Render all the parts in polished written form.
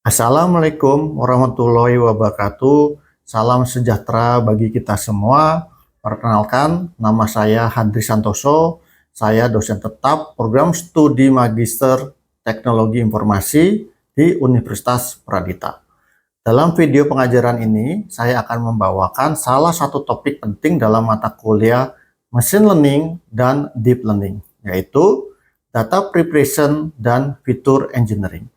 Assalamualaikum warahmatullahi wabarakatuh. Salam sejahtera bagi kita semua. Perkenalkan, nama saya Handri Santoso. Saya dosen tetap program studi Magister Teknologi Informasi di Universitas Pradita. Dalam video pengajaran ini, saya akan membawakan salah satu topik penting dalam mata kuliah Machine Learning dan Deep Learning, yaitu Data Preparation dan Feature Engineering.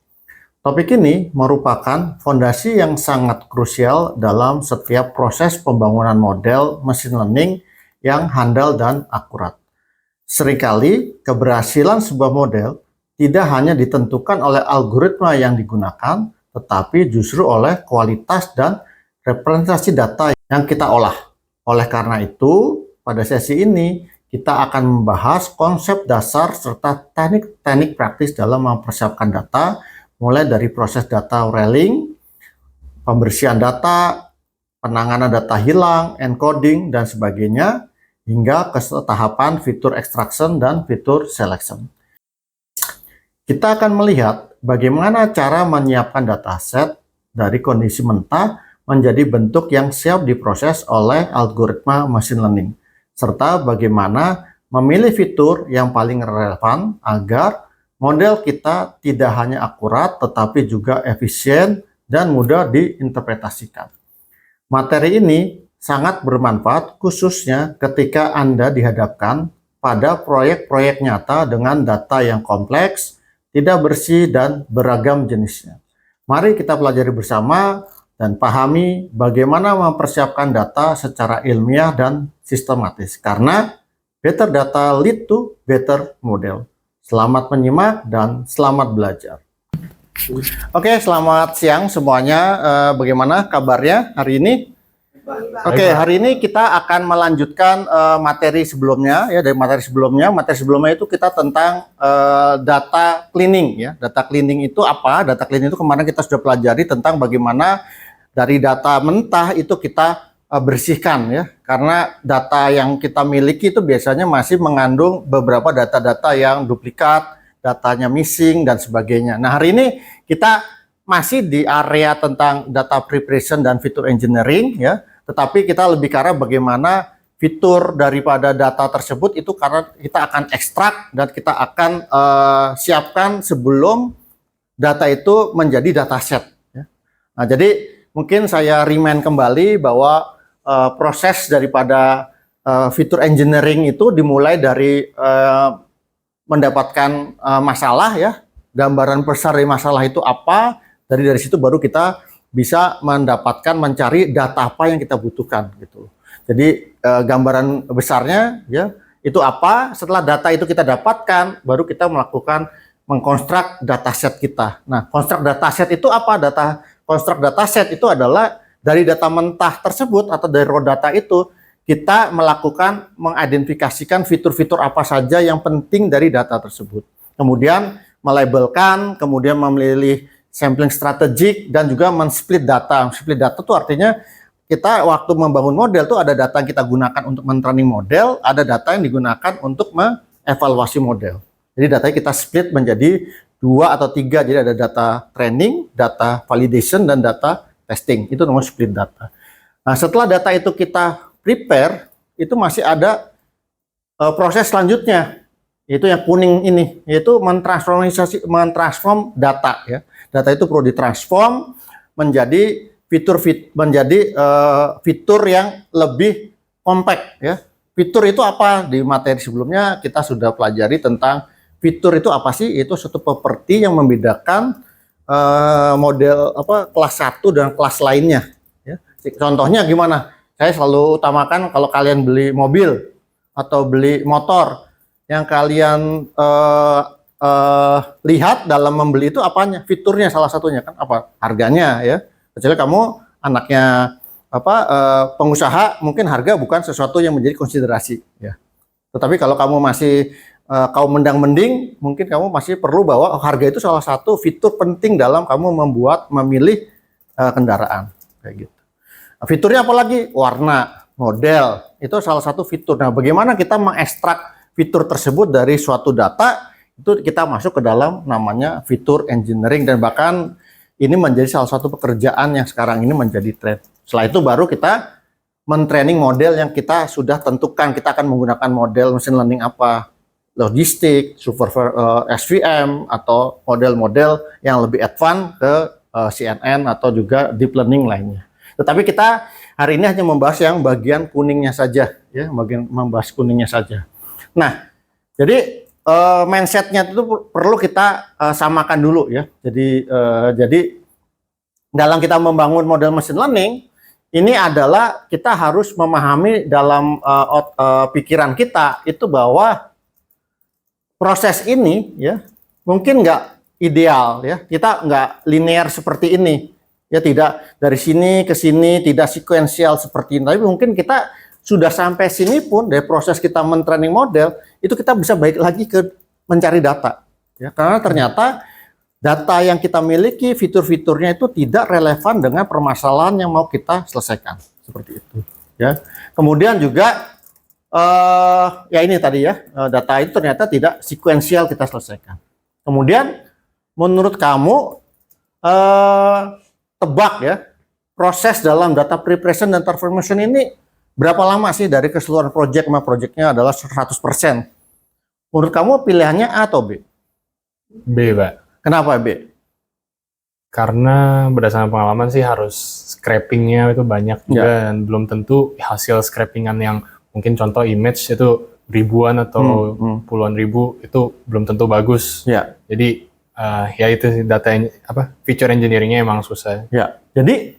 Topik ini merupakan fondasi yang sangat krusial dalam setiap proses pembangunan model machine learning yang handal dan akurat. Seringkali keberhasilan sebuah model tidak hanya ditentukan oleh algoritma yang digunakan, tetapi justru oleh kualitas dan representasi data yang kita olah. Oleh karena itu, pada sesi ini kita akan membahas konsep dasar serta teknik-teknik praktis dalam mempersiapkan data, mulai dari proses data wrangling, pembersihan data, penanganan data hilang, encoding, dan sebagainya, hingga ke tahapan fitur extraction dan fitur selection. Kita akan melihat bagaimana cara menyiapkan dataset dari kondisi mentah menjadi bentuk yang siap diproses oleh algoritma machine learning, serta bagaimana memilih fitur yang paling relevan agar model kita tidak hanya akurat, tetapi juga efisien dan mudah diinterpretasikan. Materi ini sangat bermanfaat khususnya ketika Anda dihadapkan pada proyek-proyek nyata dengan data yang kompleks, tidak bersih, dan beragam jenisnya. Mari kita pelajari bersama dan pahami bagaimana mempersiapkan data secara ilmiah dan sistematis. Karena better data lead to better model. Selamat menyimak dan selamat belajar. Oke, selamat siang semuanya. Bagaimana kabarnya hari ini? Oke, hari ini kita akan melanjutkan materi sebelumnya ya, dari materi sebelumnya. Materi sebelumnya itu kita tentang data cleaning ya. Data cleaning itu apa? Data cleaning itu kemarin kita sudah pelajari tentang bagaimana dari data mentah itu kita bersihkan ya, karena data yang kita miliki itu biasanya masih mengandung beberapa data-data yang duplikat, datanya missing dan sebagainya. Nah, hari ini kita masih di area tentang data preparation dan feature engineering ya, tetapi kita lebih ke arah bagaimana fitur daripada data tersebut itu karena kita akan ekstrak dan kita akan siapkan sebelum data itu menjadi dataset ya. Nah, jadi mungkin saya remind kembali bahwa proses daripada fitur engineering itu dimulai dari mendapatkan masalah ya, gambaran besar dari masalah itu apa, dari situ baru kita bisa mendapatkan mencari data apa yang kita butuhkan gitu. Jadi gambaran besarnya ya itu apa, setelah data itu kita dapatkan baru kita melakukan mengkonstruk dataset kita. Nah, konstruk dataset itu apa? Konstruk dataset itu adalah dari data mentah tersebut atau dari raw data itu kita melakukan mengidentifikasikan fitur-fitur apa saja yang penting dari data tersebut. Kemudian melabelkan, kemudian memilih sampling strategik dan juga men-split data. Split data itu artinya kita waktu membangun model itu ada data yang kita gunakan untuk men-training model, ada data yang digunakan untuk mengevaluasi model. Jadi datanya kita split menjadi 2 atau 3. Jadi ada data training, data validation, dan data testing. Itu namanya split data. Nah, setelah data itu kita prepare, itu masih ada proses selanjutnya, yaitu yang kuning ini, yaitu mentransform data ya. Data itu perlu ditransform menjadi fitur yang lebih compact ya. Fitur itu apa? Di materi sebelumnya kita sudah pelajari tentang fitur itu apa sih? Itu suatu properti yang membedakan model kelas 1 dan kelas lainnya ya. Contohnya gimana? Saya selalu utamakan kalau kalian beli mobil atau beli motor, yang kalian lihat dalam membeli itu apanya? Fiturnya salah satunya kan apa? Harganya ya. Kecuali kamu anaknya pengusaha, mungkin harga bukan sesuatu yang menjadi konsiderasi ya. Tetapi kalau kamu masih kaum mendang-mending, mungkin kamu masih perlu bahwa harga itu salah satu fitur penting dalam kamu memilih kendaraan kayak gitu. Fiturnya apa lagi? Warna, model, itu salah satu fitur. Nah, bagaimana kita mengekstrak fitur tersebut dari suatu data, itu kita masuk ke dalam namanya fitur engineering, dan bahkan ini menjadi salah satu pekerjaan yang sekarang ini menjadi tren. Setelah itu baru kita men-training model yang kita sudah tentukan. Kita akan menggunakan model machine learning apa, logistik, SVM, atau model-model yang lebih advance ke CNN atau juga deep learning lainnya. Tetapi kita hari ini hanya membahas yang bagian kuningnya saja, ya, membahas kuningnya saja. Nah, jadi mindsetnya itu perlu kita samakan dulu, ya. Jadi dalam kita membangun model machine learning ini adalah kita harus memahami dalam pikiran kita itu bahwa proses ini, ya, mungkin nggak ideal, ya. Kita nggak linear seperti ini, ya, tidak dari sini ke sini, tidak sekuensial seperti ini. Tapi mungkin kita sudah sampai sini pun dari proses kita men-training model itu kita bisa balik lagi ke mencari data, ya, karena ternyata data yang kita miliki fitur-fiturnya itu tidak relevan dengan permasalahan yang mau kita selesaikan, seperti itu, ya. Kemudian juga ya ini tadi, ya, data itu ternyata tidak sekuensial kita selesaikan. Kemudian menurut kamu tebak, ya, proses dalam data preparation dan transformation ini berapa lama sih dari keseluruhan project? Projectnya adalah 100%. Menurut kamu pilihannya A atau B? B, Pak. Kenapa B? Karena berdasarkan pengalaman sih harus scrapingnya itu banyak juga, dan belum tentu hasil scrapingan yang mungkin contoh image itu ribuan atau puluhan ribu itu belum tentu bagus. Ya. Jadi ya itu data feature engineeringnya emang susah. Ya. Jadi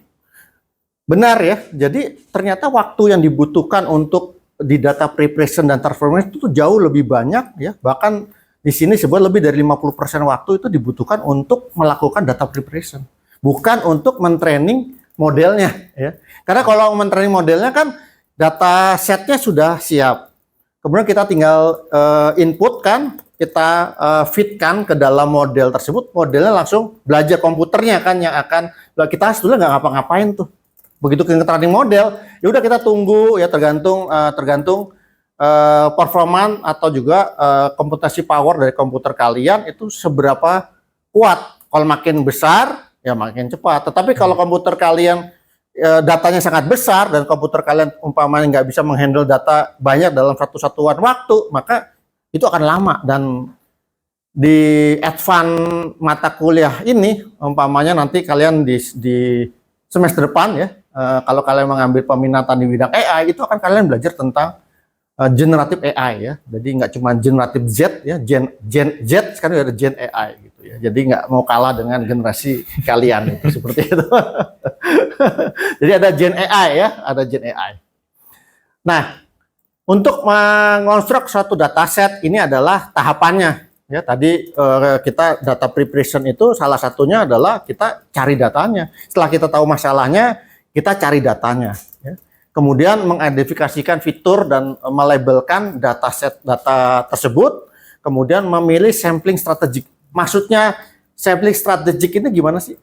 benar, ya. Jadi ternyata waktu yang dibutuhkan untuk di data preparation dan transformation itu jauh lebih banyak, ya. Bahkan di sini sebut lebih dari 50% waktu itu dibutuhkan untuk melakukan data preparation, bukan untuk men-training modelnya, ya. Karena kalau men-training modelnya kan data setnya sudah siap. Kemudian kita tinggal input kan, kita feedkan ke dalam model tersebut, modelnya langsung belajar komputernya kan yang akan kita sebetulnya nggak ngapa-ngapain tuh. Begitu kita training model, ya udah kita tunggu, ya, tergantung performan atau juga komputasi power dari komputer kalian itu seberapa kuat. Kalau makin besar, ya makin cepat. Tetapi kalau komputer kalian datanya sangat besar dan komputer kalian umpamanya nggak bisa menghandle data banyak dalam satu satuan waktu, maka itu akan lama. Dan di advance mata kuliah ini, umpamanya nanti kalian di semester depan, ya, kalau kalian mengambil peminatan di bidang AI, itu akan kalian belajar tentang generatif AI, ya. Jadi nggak cuma generatif Z, ya, Gen Z, sekarang ada Gen AI gitu, ya. Jadi nggak mau kalah dengan generasi kalian itu seperti itu. Jadi ada Gen AI, ya, ada Gen AI. Nah, untuk mengonstruk suatu dataset ini adalah tahapannya, ya. Tadi kita data preparation itu salah satunya adalah kita cari datanya. Setelah kita tahu masalahnya, kita cari datanya, ya. Kemudian mengidentifikasikan fitur dan melabelkan dataset data tersebut, kemudian memilih sampling strategik. Maksudnya sampling strategik ini gimana sih?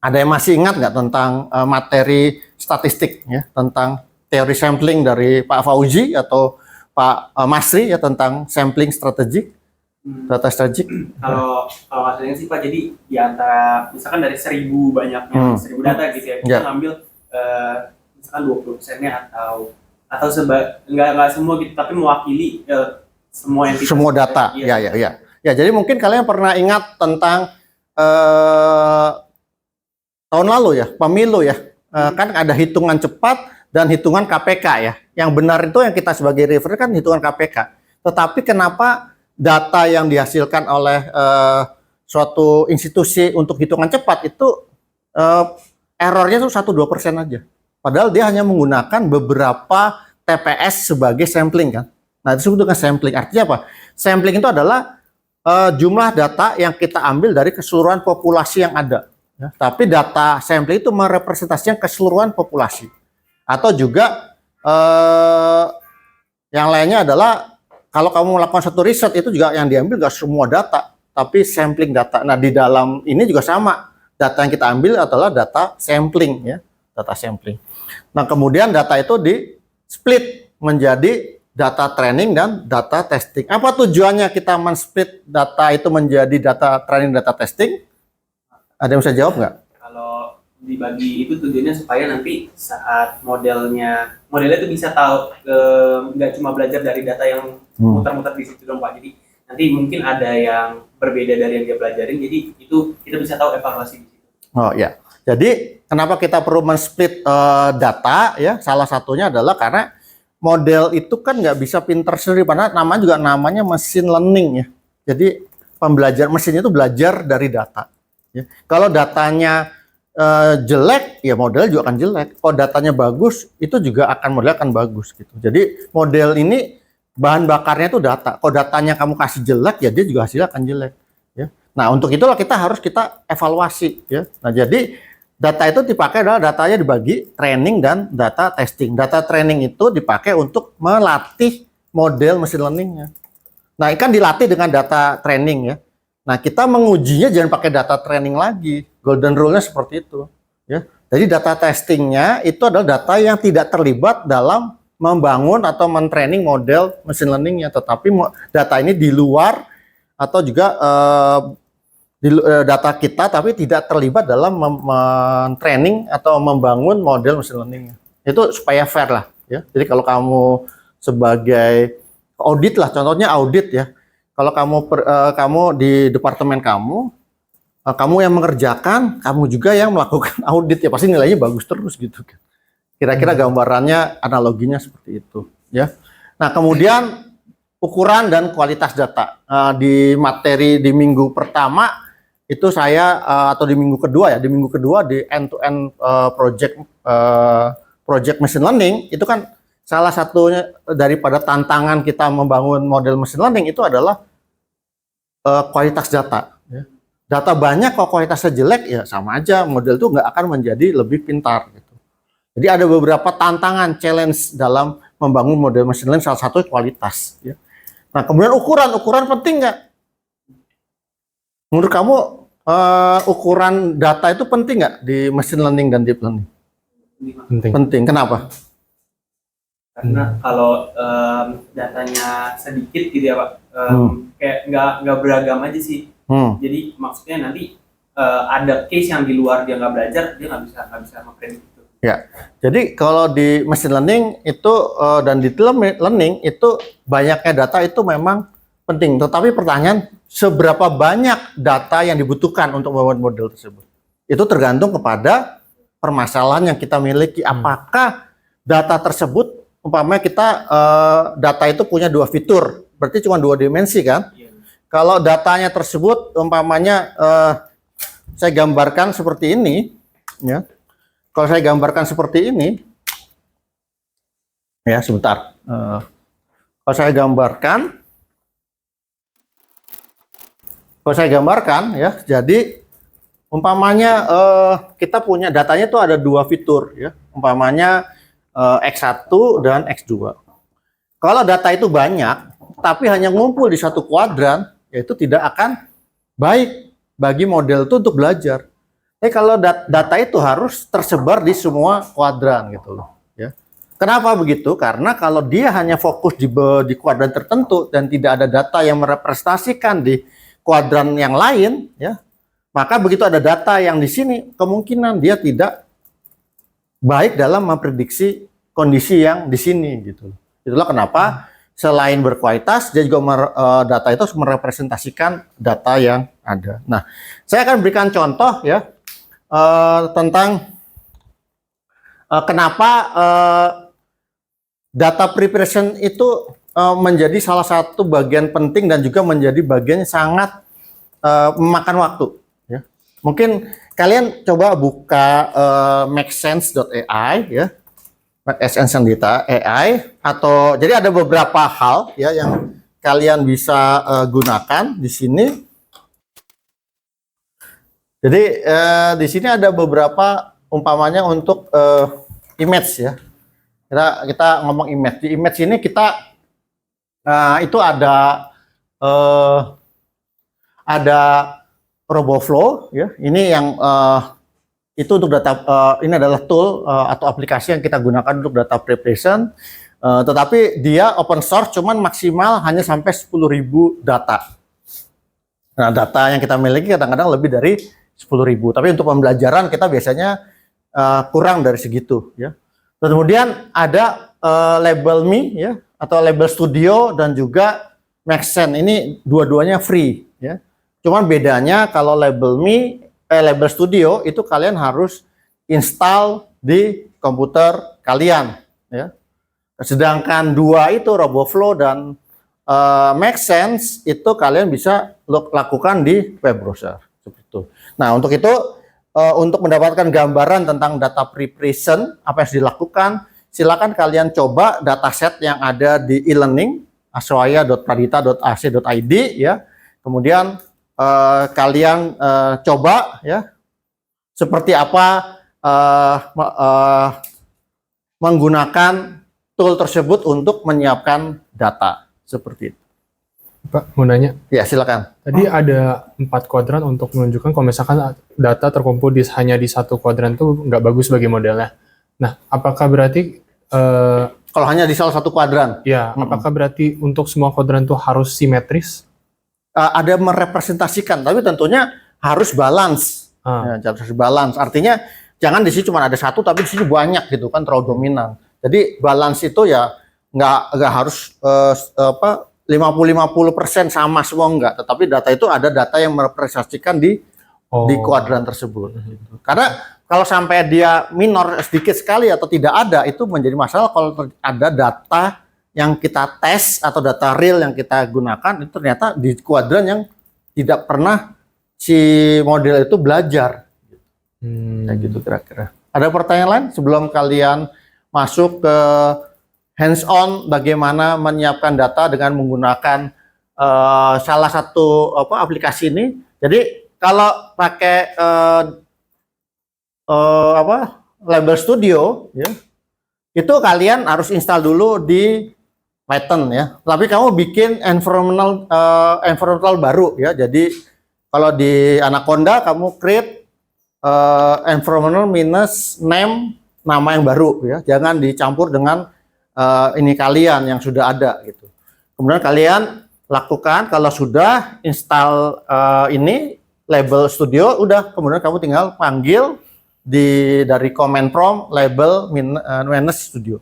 Ada yang masih ingat nggak tentang materi statistik, ya, tentang teori sampling dari Pak Fauzi atau Pak Masri, ya, tentang sampling strategik, data strategik? Kalau hasilnya sih Pak, jadi di antara misalkan dari 1000 banyaknya 1000 data gitu, ya, kita ngambil misalkan 20%-nya atau nggak semua gitu, tapi mewakili semua entitas, semua data, ya. Jadi mungkin kalian pernah ingat tentang tahun lalu, ya, pemilu, ya, kan ada hitungan cepat dan hitungan KPK, ya. Yang benar itu yang kita sebagai refer kan hitungan KPK. Tetapi kenapa data yang dihasilkan oleh suatu institusi untuk hitungan cepat itu errornya tuh 1-2% aja. Padahal dia hanya menggunakan beberapa TPS sebagai sampling, kan. Nah, itu disebut dengan sampling. Artinya apa? Sampling itu adalah jumlah data yang kita ambil dari keseluruhan populasi yang ada, ya. Tapi data sampling itu merepresentasikan keseluruhan populasi. Atau juga yang lainnya adalah kalau kamu melakukan satu riset itu juga yang diambil nggak semua data, tapi sampling data. Nah, di dalam ini juga sama. Data yang kita ambil adalah data sampling, ya, data sampling. Nah, kemudian data itu di-split menjadi data training dan data testing. Apa tujuannya kita men-split data itu menjadi data training, data testing? Ada yang bisa jawab nggak? Kalau dibagi itu tujuannya supaya nanti saat modelnya itu bisa tahu, nggak cuma belajar dari data yang muter-muter di situ dong Pak. Jadi nanti mungkin ada yang berbeda dari yang dia pelajarin, jadi itu kita bisa tahu evaluasi di situ. Oh ya, jadi kenapa kita perlu men-split data ya? Salah satunya adalah karena model itu kan nggak bisa pinter sendiri, karena namanya machine learning ya. Jadi mesin itu belajar dari data. Ya. Kalau datanya jelek, ya model juga akan jelek. Kalau datanya bagus, itu juga model akan bagus gitu. Jadi model ini bahan bakarnya itu data. Kalau datanya kamu kasih jelek, ya dia juga hasilnya akan jelek. Ya. Nah untuk itulah kita evaluasi. Ya. Nah jadi data itu dipakai adalah datanya dibagi training dan data testing. Data training itu dipakai untuk melatih model machine learningnya. Nah, kan dilatih dengan data training ya. Nah, kita mengujinya jangan pakai data training lagi. Golden rule-nya seperti itu. Ya. Jadi data testingnya itu adalah data yang tidak terlibat dalam membangun atau men-training model machine learningnya. Tetapi data ini di luar atau juga data kita tapi tidak terlibat dalam men-training atau membangun model machine learningnya. Itu supaya fair lah. Ya. Jadi kalau kamu sebagai audit lah, contohnya audit ya. Kalau kamu di departemen kamu yang mengerjakan, kamu juga yang melakukan audit ya, pasti nilainya bagus terus gitu kan. Kira-kira gambarannya, analoginya seperti itu ya. Nah kemudian ukuran dan kualitas data di materi di minggu pertama itu saya atau di minggu kedua di end-to-end project machine learning itu kan. Salah satunya daripada tantangan kita membangun model machine learning itu adalah kualitas data. Ya. Data banyak kalau kualitasnya jelek ya sama aja model itu nggak akan menjadi lebih pintar. Gitu. Jadi ada beberapa tantangan, challenge dalam membangun model machine learning, salah satu kualitas. Ya. Nah kemudian ukuran penting nggak? Menurut kamu ukuran data itu penting nggak di machine learning dan deep learning? Penting. Kenapa? Karena kalau datanya sedikit gitu ya Pak, kayak nggak beragam aja sih. Jadi maksudnya nanti ada case yang di luar dia nggak belajar, dia nggak bisa memprediksi itu. Ya, jadi kalau di machine learning itu dan di deep learning itu banyaknya data itu memang penting. Tetapi pertanyaan, seberapa banyak data yang dibutuhkan untuk membuat model tersebut? Itu tergantung kepada permasalahan yang kita miliki. Apakah data tersebut umpamanya kita data itu punya 2 fitur, berarti cuma 2 dimensi kan? Iya. Kalau datanya tersebut umpamanya saya gambarkan seperti ini, ya. Kalau saya gambarkan seperti ini, ya sebentar. Kalau saya gambarkan, ya, jadi umpamanya kita punya datanya itu ada 2 fitur, ya. Umpamanya X1 dan X2. Kalau data itu banyak, tapi hanya ngumpul di satu kuadran, yaitu tidak akan baik bagi model itu untuk belajar. Kalau data itu harus tersebar di semua kuadran gitu loh. Ya. Kenapa begitu? Karena kalau dia hanya fokus di kuadran tertentu dan tidak ada data yang merepresentasikan di kuadran yang lain, ya, maka begitu ada data yang di sini, kemungkinan dia tidak baik dalam memprediksi kondisi yang di sini gitu. Itulah kenapa selain berkualitas, dia juga data itu merepresentasikan data yang ada. Nah, saya akan berikan contoh ya tentang kenapa data preparation itu menjadi salah satu bagian penting dan juga menjadi bagian yang sangat memakan waktu. Ya. Mungkin kalian coba buka makesense.ai ya. Essence Data AI atau jadi ada beberapa hal ya yang kalian bisa gunakan di sini. Jadi di sini ada beberapa umpamanya untuk image ya. Kita ngomong image. Di image ini kita itu ada RoboFlow ya. Ini yang itu untuk data, ini adalah tool atau aplikasi yang kita gunakan untuk data preparation, tetapi dia open source, cuman maksimal hanya sampai 10.000 data. Nah, data yang kita miliki kadang-kadang lebih dari 10.000. Tapi untuk pembelajaran kita biasanya kurang dari segitu ya. Kemudian ada Label Me ya, atau Label Studio dan juga Maxent. Ini dua-duanya free ya. Cuman bedanya kalau Label Me, Label Studio itu kalian harus install di komputer kalian ya. Sedangkan dua itu RoboFlow dan Maxent itu kalian bisa lakukan di web browser seperti itu. Nah, untuk itu untuk mendapatkan gambaran tentang data preparation apa yang harus dilakukan, silakan kalian coba dataset yang ada di e-learning aswaya.pradita.ac.id ya. Kemudian kalian coba ya seperti apa menggunakan tool tersebut untuk menyiapkan data seperti itu. Pak, mau nanya. Ya, silakan. Tadi ada 4 kuadran untuk menunjukkan kalau misalkan data terkumpul hanya di satu kuadran itu nggak bagus bagi modelnya. Nah, apakah berarti kalau hanya di salah satu kuadran? Ya, apakah berarti untuk semua kuadran itu harus simetris? Ada merepresentasikan, tapi tentunya harus balance. Ya, harus balance. Artinya jangan di sini cuma ada satu, tapi di sini banyak gitu kan, terlalu dominan. Jadi balance itu ya nggak harus 50-50% sama semua, enggak, tetapi data itu ada data yang merepresentasikan di kuadran tersebut. Karena kalau sampai dia minor sedikit sekali atau tidak ada, itu menjadi masalah kalau ada data yang kita tes atau data real yang kita gunakan itu ternyata di kuadran yang tidak pernah si model itu belajar. Kayak gitu kira-kira. Ada pertanyaan lain sebelum kalian masuk ke hands-on bagaimana menyiapkan data dengan menggunakan salah satu aplikasi ini. Jadi kalau pakai Label Studio ya, itu kalian harus install dulu di Python ya. Tapi kamu bikin environmental baru ya. Jadi kalau di Anaconda kamu create environmental minus name, nama yang baru ya. Jangan dicampur dengan ini kalian yang sudah ada gitu. Kemudian kalian lakukan kalau sudah install ini Label Studio, udah kemudian kamu tinggal panggil dari command prompt label minus studio.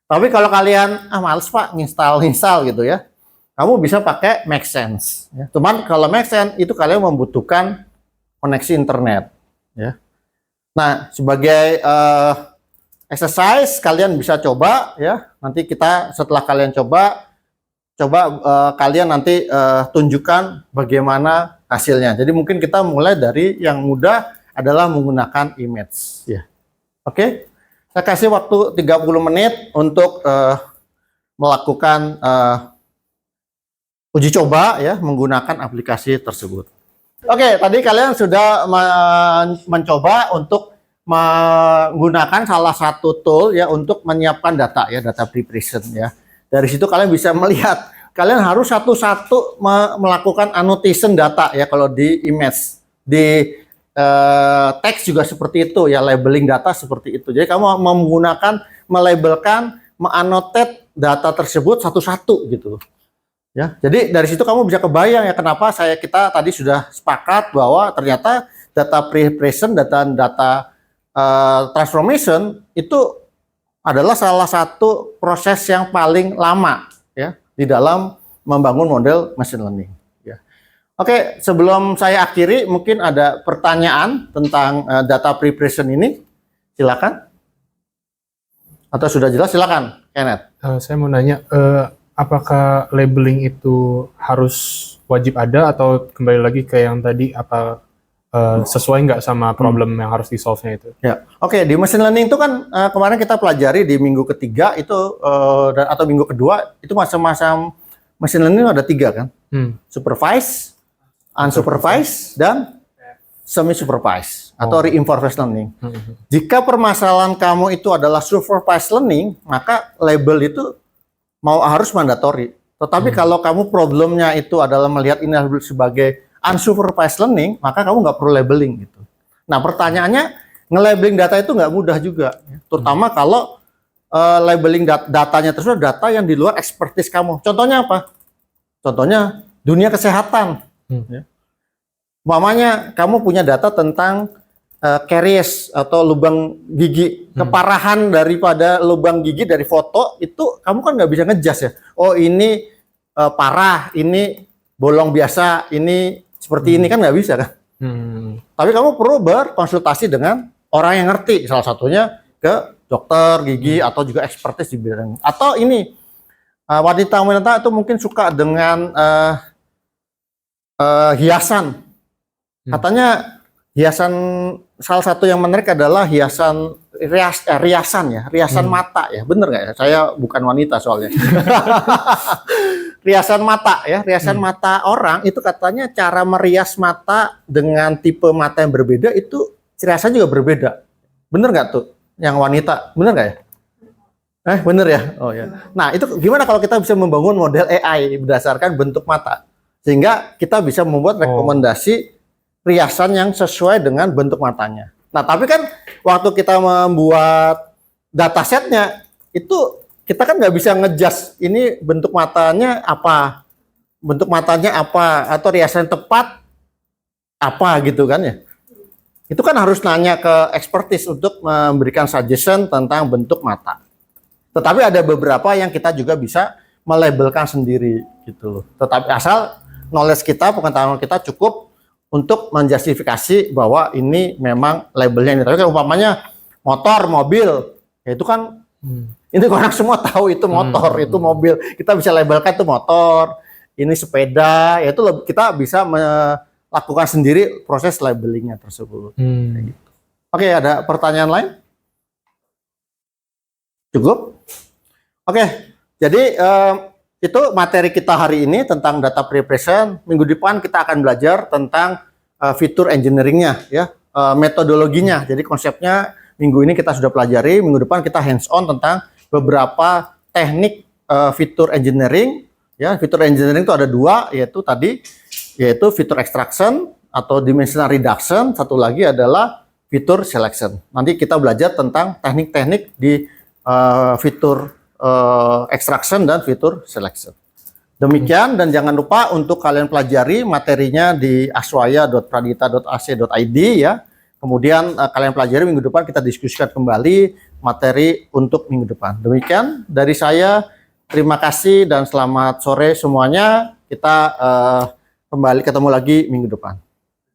Tapi kalau kalian males Pak install gitu ya, kamu bisa pakai Maxent ya. Cuman kalau Maxent itu kalian membutuhkan koneksi internet ya. Nah, sebagai exercise kalian bisa coba ya. Nanti kita setelah kalian coba kalian nanti tunjukkan bagaimana hasilnya. Jadi mungkin kita mulai dari yang mudah adalah menggunakan image ya. Oke. Saya kasih waktu 30 menit untuk melakukan uji coba ya menggunakan aplikasi tersebut. Oke, tadi kalian sudah mencoba untuk menggunakan salah satu tool ya untuk menyiapkan data ya, data preparation ya. Dari situ kalian bisa melihat, kalian harus satu-satu melakukan annotation data ya kalau di image. Di teks juga seperti itu ya, labeling data seperti itu. Jadi kamu menggunakan, melabelkan, mengannotate data tersebut satu-satu gitu. Ya, jadi dari situ kamu bisa kebayang ya kenapa kita tadi sudah sepakat bahwa ternyata data preparation, data transformation itu adalah salah satu proses yang paling lama ya di dalam membangun model machine learning. Ya. Oke, sebelum saya akhiri mungkin ada pertanyaan tentang data preparation ini, silakan. Atau sudah jelas, silakan, Kenneth. Saya mau nanya, apakah labeling itu harus wajib ada atau kembali lagi ke yang tadi apa sesuai nggak sama problem yang harus di-solve-nya itu? Ya, oke. Di machine learning itu kan kemarin kita pelajari di minggu ketiga itu atau minggu kedua itu macam-macam machine learning ada 3 kan, supervised, unsupervised, dan semi-supervised atau reinforced learning. Jika permasalahan kamu itu adalah supervised learning, maka label itu harus mandatory. Tetapi kalau kamu problemnya itu adalah melihat ini sebagai unsupervised learning, maka kamu nggak perlu labeling gitu. Nah, pertanyaannya, nge-labeling data itu nggak mudah juga, terutama kalau labeling datanya tersebut data yang di luar expertise kamu. Contohnya apa? Contohnya dunia kesehatan. Ya. Umpamanya kamu punya data tentang caries atau lubang gigi, keparahan daripada lubang gigi dari foto itu kamu kan nggak bisa ngejas ya. Oh ini parah, ini bolong biasa, ini seperti ini kan nggak bisa kan. Tapi kamu perlu berkonsultasi dengan orang yang ngerti, salah satunya ke dokter gigi atau juga expertise di bidang. Atau ini wanita-wanita itu mungkin suka dengan hiasan. Katanya hiasan, salah satu yang menarik adalah hiasan riasan mata ya, bener nggak ya? Saya bukan wanita soalnya. Riasan mata ya, riasan mata orang itu katanya cara merias mata dengan tipe mata yang berbeda itu riasan juga berbeda. Bener nggak tuh? Yang wanita, bener nggak ya? Bener ya? Oh ya. Nah itu gimana kalau kita bisa membangun model AI berdasarkan bentuk mata, sehingga kita bisa membuat rekomendasi riasan yang sesuai dengan bentuk matanya. Nah, tapi kan waktu kita membuat datasetnya itu kita kan nggak bisa ngejudge ini bentuk matanya apa, atau riasan tepat apa gitu kan ya. Itu kan harus nanya ke expertise untuk memberikan suggestion tentang bentuk mata. Tetapi ada beberapa yang kita juga bisa melabelkan sendiri gitu loh. Tetapi asal knowledge kita, pengetahuan kita cukup untuk menjustifikasi bahwa ini memang labelnya ini. Tapi kan umpamanya motor, mobil, ya itu kan ini orang semua tahu itu motor, itu mobil. Kita bisa labelkan itu motor, ini sepeda, ya itu kita bisa melakukan sendiri proses labelingnya tersebut. Gitu. Oke, ada pertanyaan lain? Cukup? Oke, jadi itu materi kita hari ini tentang data preparation. Minggu depan kita akan belajar tentang fitur engineering-nya, ya, metodologinya. Jadi konsepnya minggu ini kita sudah pelajari. Minggu depan kita hands-on tentang beberapa teknik fitur engineering. Ya, fitur engineering itu ada dua, yaitu fitur extraction atau dimensional reduction. Satu lagi adalah fitur selection. Nanti kita belajar tentang teknik-teknik di fitur extraction dan fitur selection. Demikian, dan jangan lupa untuk kalian pelajari materinya di aswaya.pradita.ac.id ya. Kemudian kalian pelajari minggu depan, kita diskusikan kembali materi untuk minggu depan. Demikian dari saya, terima kasih dan selamat sore semuanya. Kita kembali ketemu lagi minggu depan.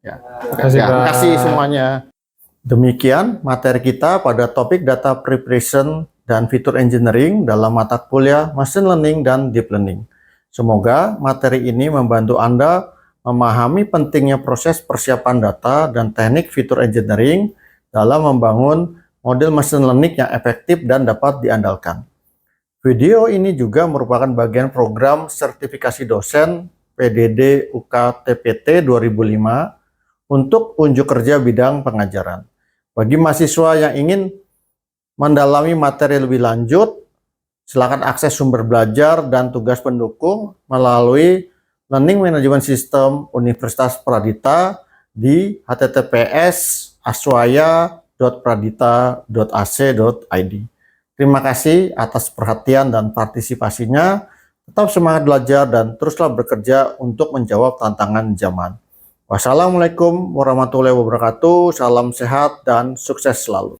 Ya. Terima kasih semuanya. Demikian materi kita pada topik data preparation dan fitur engineering dalam mata kuliah Machine Learning dan Deep Learning. Semoga materi ini membantu Anda memahami pentingnya proses persiapan data dan teknik fitur engineering dalam membangun model machine learning yang efektif dan dapat diandalkan. Video ini juga merupakan bagian program sertifikasi dosen PDD UKTPT 2005 untuk unjuk kerja bidang pengajaran. Bagi mahasiswa yang ingin mendalami materi lebih lanjut, silakan akses sumber belajar dan tugas pendukung melalui Learning Management System Universitas Pradita di https://aswaya.pradita.ac.id. Terima kasih atas perhatian dan partisipasinya. Tetap semangat belajar dan teruslah bekerja untuk menjawab tantangan zaman. Wassalamualaikum warahmatullahi wabarakatuh. Salam sehat dan sukses selalu.